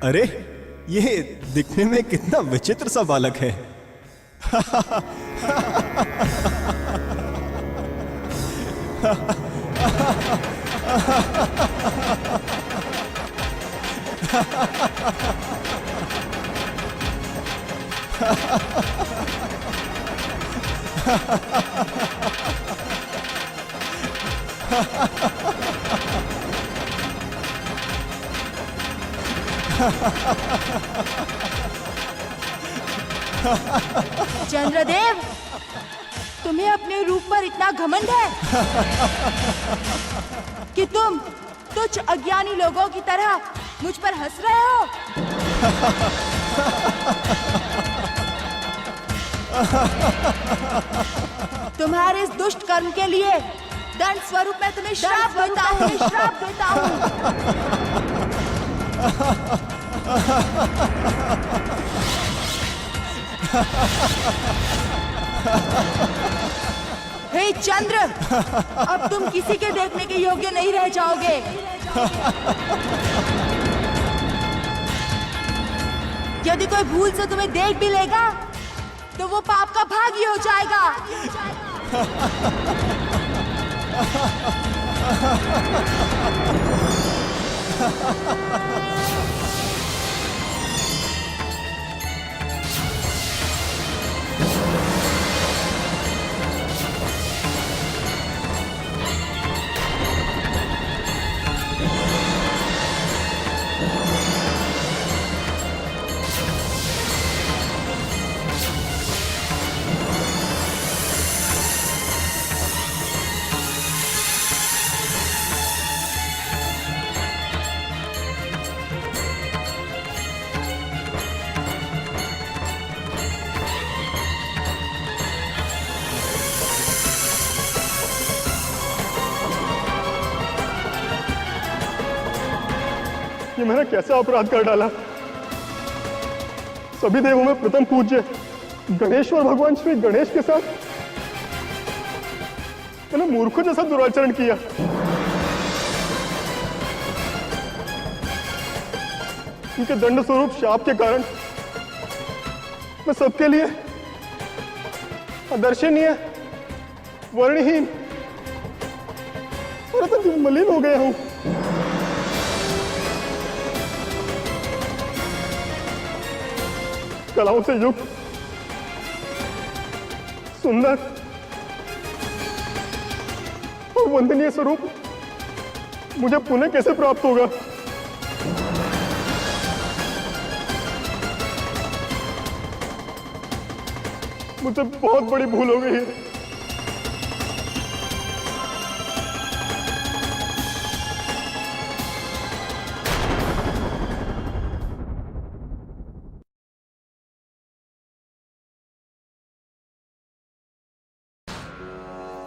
अरे ये दिखने में कितना विचित्र सा बालक है। चंद्रदेव, तुम्हें अपने रूप पर इतना घमंड है कि तुम तुच्छ अज्ञानी लोगों की तरह मुझ पर हंस रहे हो। तुम्हारे इस दुष्ट कर्म के लिए दंड स्वरूप मैं तुम्हें श्राप देता हूँ। हे चंद्र, अब तुम किसी के देखने के योग्य नहीं रह जाओगे। यदि कोई भूल से तुम्हें देख भी लेगा तो वो पाप का भागी हो जाएगा। ये मैंने कैसा अपराध कर डाला। सभी देवों में प्रथम पूज्य गणेश्वर भगवान श्री गणेश के साथ मैंने मूर्खों जैसा दुराचरण किया। उनके दंड स्वरूप शाप के कारण मैं सबके लिए अदर्शनीय, वर्णहीन और अत्यंत मलिन हो गया हूं। कलाओं से युक्त सुंदर और वंदनीय स्वरूप मुझे पुनः कैसे प्राप्त होगा? मुझसे बहुत बड़ी भूल हो गई है।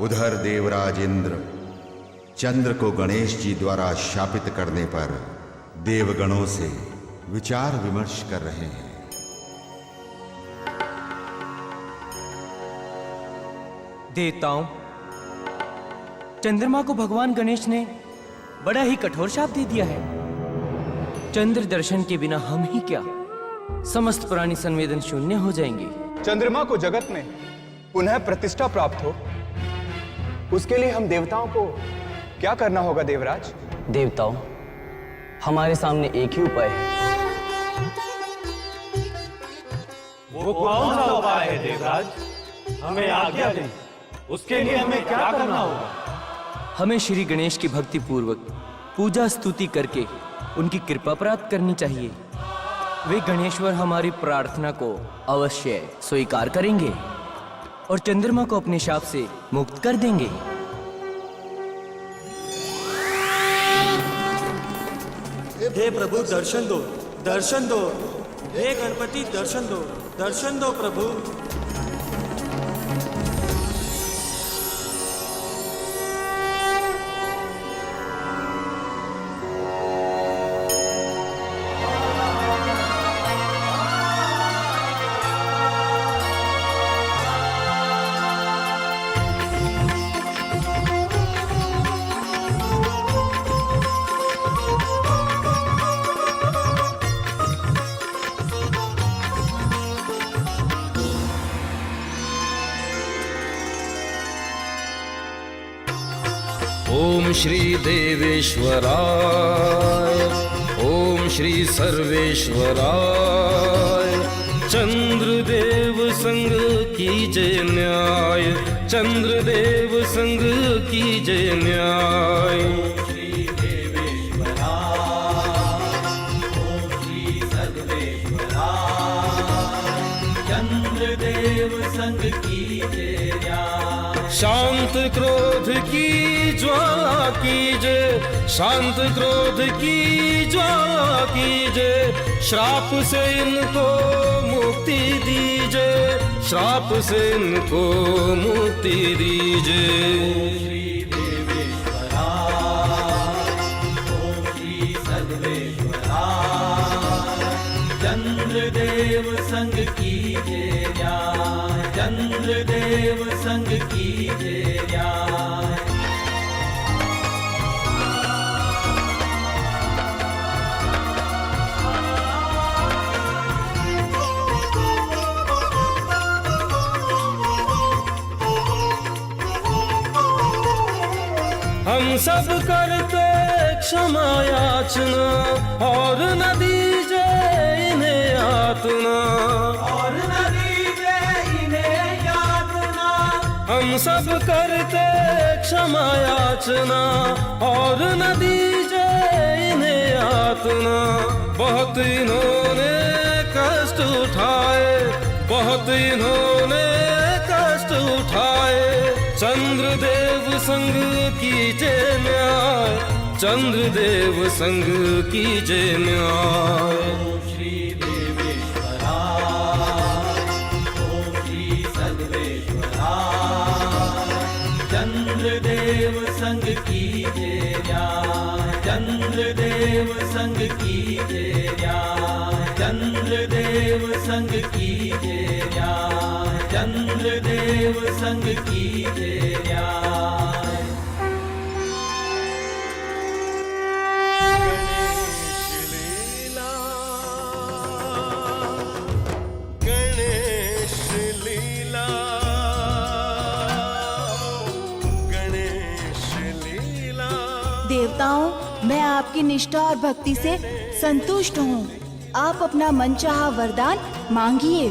उधर देवराज इंद्र चंद्र को गणेश जी द्वारा शापित करने पर देवगणों से विचार विमर्श कर रहे हैं। देवताओं, चंद्रमा को भगवान गणेश ने बड़ा ही कठोर शाप दे दिया है। चंद्र दर्शन के बिना हम ही क्या, समस्त प्राणी संवेदन शून्य हो जाएंगे। चंद्रमा को जगत में पुनः प्रतिष्ठा प्राप्त हो, उसके लिए हम देवताओं को क्या करना होगा देवराज? देवताओं, हमारे सामने एक ही उपाय है। वो कौन सा उपाय है देवराज? हमें आज्ञा दें, उसके लिए हमें क्या करना होगा? हमें श्री गणेश की भक्ति पूर्वक पूजा स्तुति करके उनकी कृपा प्राप्त करनी चाहिए। वे गणेश्वर हमारी प्रार्थना को अवश्य स्वीकार करेंगे और चंद्रमा को अपने शाप से मुक्त कर देंगे। हे प्रभु दर्शन दो, दर्शन दो। हे गणपति दर्शन दो, दर्शन दो प्रभु। ओम श्री देवेश्वराय, ओम श्री सर्वेश्वराय। चंद्रदेव संग कीजे न्याय, चंद्रदेव संग कीजे न्याय। शांत क्रोध की ज्वाला कीजे, शांत क्रोध की ज्वाला कीजे। श्राप से इनको मुक्ति दीजे, श्राप से इनको मुक्ति दीजे। चंद्रदेव संग कीजे न्याय, चंद्रदेव संग कीजे न्याय। हम सब करते क्षमा याचना, और न दीजे इन्हें यातना, और न दीजे इन्हें यातना। हम सब करते क्षमा याचना, और न दीजे इन्हें यातना। बहुत इन्होंने कष्ट उठाए, बहुत इन्होंने कष्ट उठाए। चंद्रदेव संग कीजे न्याय, चंद्रदेव संग कीजे न्याय। ओम श्री देवेश्वराय, ओम श्री सर्वेश्वराय। चंद्रदेव संग कीजे न्याय, चंद्रदेव संग कीजे न्याय, चंद्रदेव संग कीजे न्याय, चंद्रदेव संग कीजे न्याय। गणेश लीला, गणेश लीला। देवताओं, मैं आपकी निष्ठा और भक्ति से संतुष्ट हूँ। आप अपना मनचाहा वरदान मांगिए,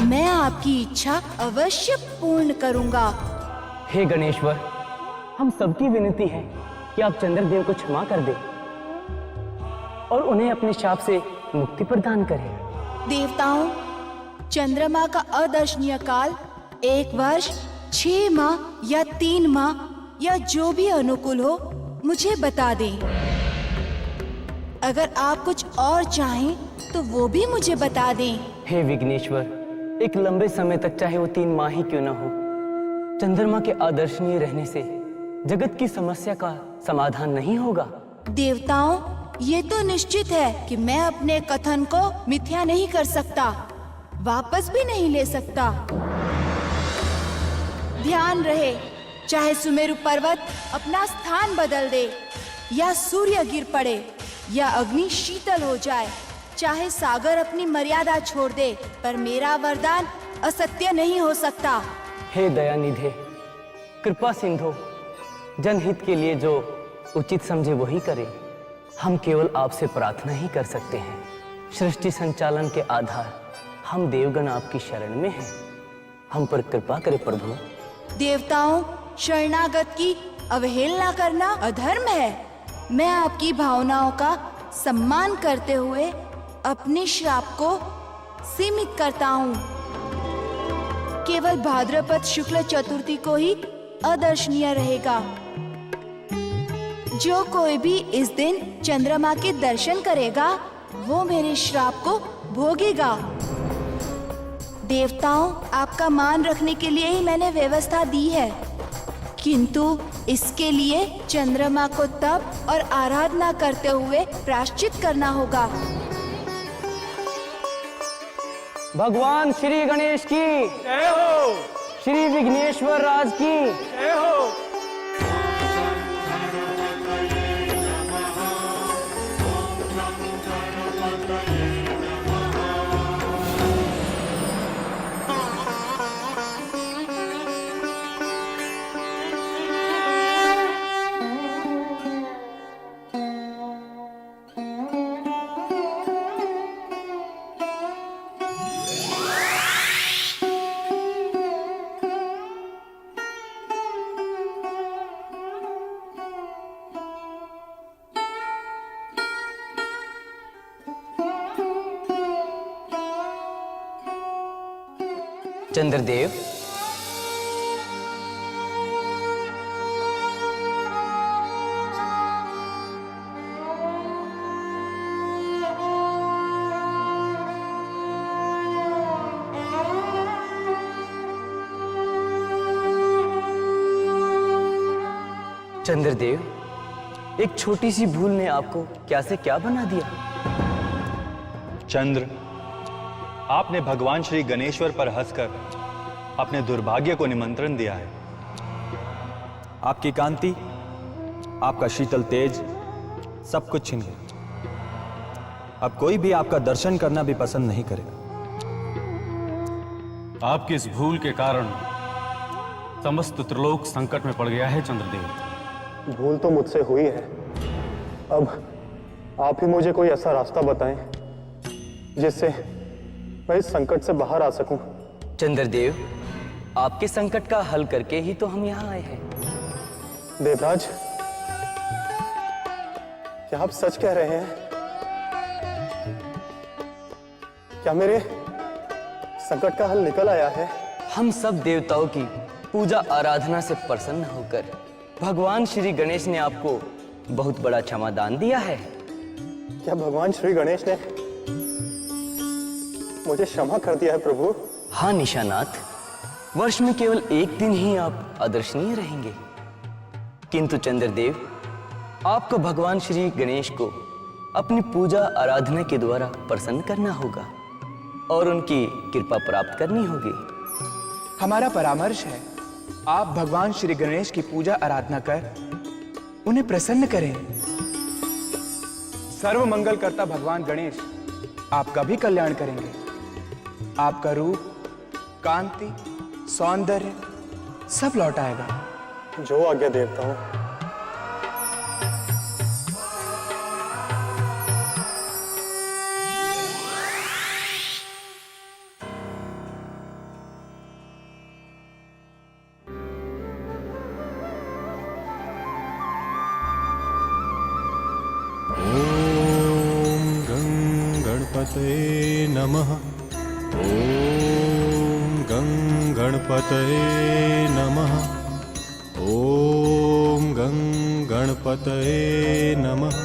मैं आपकी इच्छा अवश्य पूर्ण करूँगा। हे गणेश्वर, हम सबकी विनती है कि आप चंद्रदेव को क्षमा कर दें और उन्हें अपने शाप से मुक्ति प्रदान करें। देवताओं, चंद्रमा का अदर्शनीय काल 1 वर्ष, 6 माह या 3 माह या जो भी अनुकूल हो मुझे बता दें। अगर आप कुछ और चाहें तो वो भी मुझे बता दें। हे विघ्नेश्वर, एक लंबे समय तक चाहे वो 3 माह ही क्यों न हो, चंद्रमा के अदर्शनीय रहने से जगत की समस्या का समाधान नहीं होगा। देवताओं, ये तो निश्चित है कि मैं अपने कथन को मिथ्या नहीं कर सकता, वापस भी नहीं ले सकता। ध्यान रहे, चाहे सुमेरु पर्वत अपना स्थान बदल दे, या सूर्य गिर पड़े, या अग्नि शीतल हो जाए, चाहे सागर अपनी मर्यादा छोड़ दे, पर मेरा वरदान असत्य नहीं हो सकता। हे दयानिधे, कृपा सिंधु, जनहित के लिए जो उचित समझे वही करे। हम केवल आपसे प्रार्थना ही कर सकते हैं। सृष्टि संचालन के आधार हम देवगण आपकी शरण में हैं। हम पर कृपा करे प्रभु। देवताओं, शरणागत की अवहेलना करना अधर्म है। मैं आपकी भावनाओं का सम्मान करते हुए अपने श्राप को सीमित करता हूँ। केवल भाद्रपद शुक्ल चतुर्थी को ही अदर्शनीय रहेगा। जो कोई भी इस दिन चंद्रमा के दर्शन करेगा वो मेरे श्राप को भोगेगा। देवताओं, आपका मान रखने के लिए ही मैंने व्यवस्था दी है, किंतु इसके लिए चंद्रमा को तप और आराधना करते हुए प्रायश्चित करना होगा। भगवान श्री गणेश की जय हो, श्री विघ्नेश्वर राज की जय हो। चंद्रदेव, चंद्रदेव, एक छोटी सी भूल ने आपको क्या से क्या बना दिया। चंद्र, आपने भगवान श्री गणेश्वर पर हंसकर अपने दुर्भाग्य को निमंत्रण दिया है। आपकी कांति, आपका शीतल तेज, सब कुछ छिन गया। अब कोई भी आपका दर्शन करना भी पसंद नहीं करेगा। आपकी इस भूल के कारण समस्त त्रिलोक संकट में पड़ गया है चंद्रदेव। भूल तो मुझसे हुई है, अब आप ही मुझे कोई ऐसा रास्ता बताएं जिससे मैं इस संकट से बाहर आ सकूं। चंद्रदेव, आपके संकट का हल करके ही तो हम यहाँ आए हैं। देवराज, क्या आप सच कह रहे हैं? क्या मेरे संकट का हल निकल आया है? हम सब देवताओं की पूजा आराधना से प्रसन्न होकर भगवान श्री गणेश ने आपको बहुत बड़ा क्षमादान दिया है। क्या भगवान श्री गणेश ने मुझे क्षमा कर दिया है प्रभु? हाँ निशानाथ, वर्ष में केवल एक दिन ही आप अदर्शनीय रहेंगे, किंतु चंद्रदेव, आपको भगवान श्री गणेश को अपनी पूजा आराधना के द्वारा प्रसन्न करना होगा और उनकी कृपा प्राप्त करनी होगी। हमारा परामर्श है, आप भगवान श्री गणेश की पूजा आराधना कर उन्हें प्रसन्न करें। सर्व मंगल करता भगवान गणेश आपका भी कल्याण करेंगे। आपका रूप, कांति, सौंदर्य सब लौट आएगा। जो आज्ञा देवताओं। गणपतये नमः। ओम गं गणपतये नमः। ओम गं गणपतये नमः।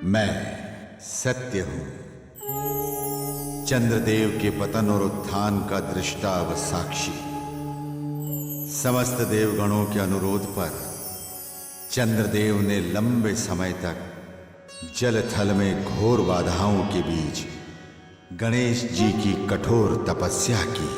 मैं सत्य हूं, चंद्रदेव के पतन और उत्थान का दृष्टा व साक्षी। समस्त देवगणों के अनुरोध पर चंद्रदेव ने लंबे समय तक जल थल में घोर बाधाओं के बीच गणेश जी की कठोर तपस्या की।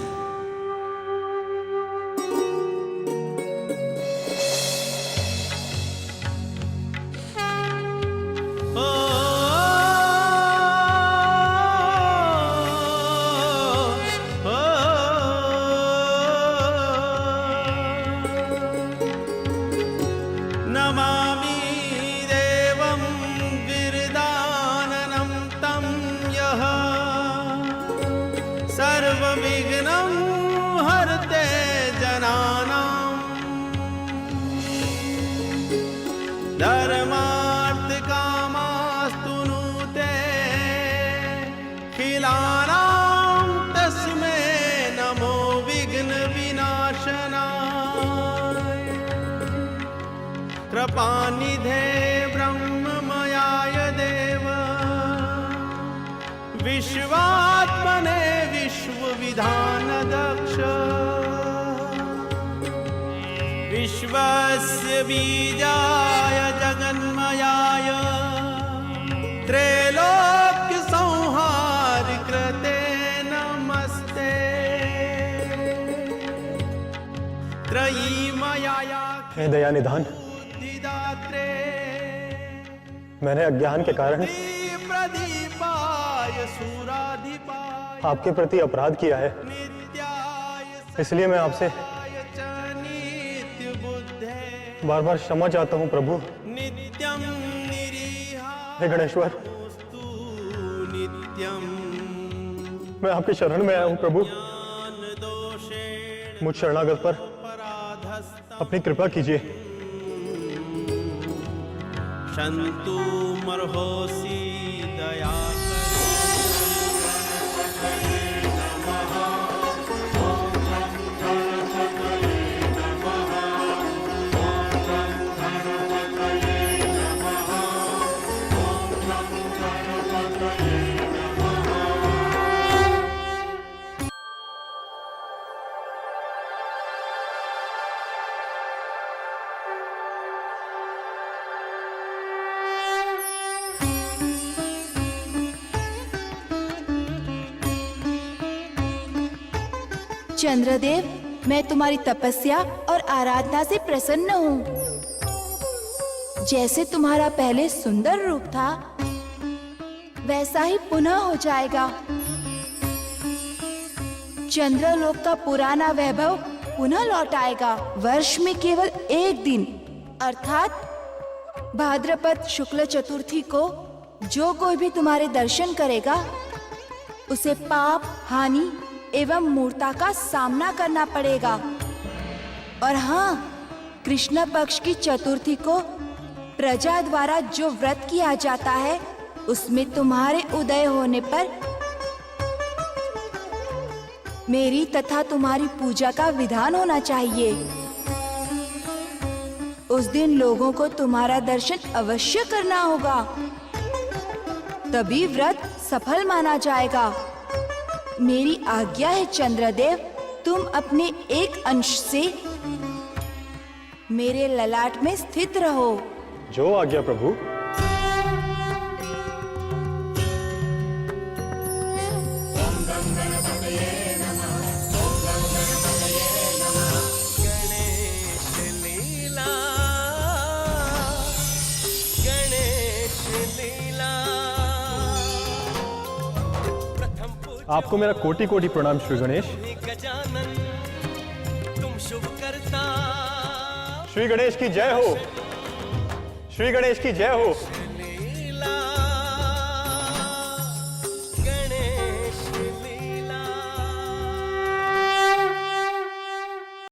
नमामि कृपानिधे ब्रह्ममयाय देव विश्वात्मने विश्वविधानदक्ष विश्वस्य बीजाय जगन्मयाय त्रैलोक्य संहार कृते नमस्ते त्रयीमयाया हे दया निधान, बुद्धिदात्रे मैंने अज्ञान के कारण प्रदीपाय सूराधिपाय आपके प्रति अपराध किया है, नित्याय इसलिए मैं आपसे च नित्य बुद्धे बार बार क्षमा चाहता हूँ प्रभु। नित्यं हे गणेश्वर, निरीहास्तु नित्यं मैं आपके शरण में आया हूँ प्रभु। दोषेण मुझ शरणागत पर पराधस्त अपनी कृपा कीजिए। शन्तु मर्होसि दया चंद्रदेव, मैं तुम्हारी तपस्या और आराधना से प्रसन्न हूँ। जैसे तुम्हारा पहले सुंदर रूप था, वैसा ही पुनः हो जाएगा। चंद्रलोक का पुराना वैभव पुनः लौट आएगा। वर्ष में केवल एक दिन अर्थात भाद्रपद शुक्ल चतुर्थी को जो कोई भी तुम्हारे दर्शन करेगा, उसे पाप, हानि एवं मूर्ता का सामना करना पड़ेगा। और हाँ, कृष्ण पक्ष की चतुर्थी को प्रजा द्वारा जो व्रत किया जाता है, उसमें तुम्हारे उदय होने पर मेरी तथा तुम्हारी पूजा का विधान होना चाहिए। उस दिन लोगों को तुम्हारा दर्शन अवश्य करना होगा, तभी व्रत सफल माना जाएगा। मेरी आज्ञा है चंद्रदेव, तुम अपने एक अंश से मेरे ललाट में स्थित रहो। जो आज्ञा प्रभु। आपको मेरा कोटि कोटि प्रणाम श्री गणेश। श्री गणेश की जय हो, श्री गणेश की जय हो।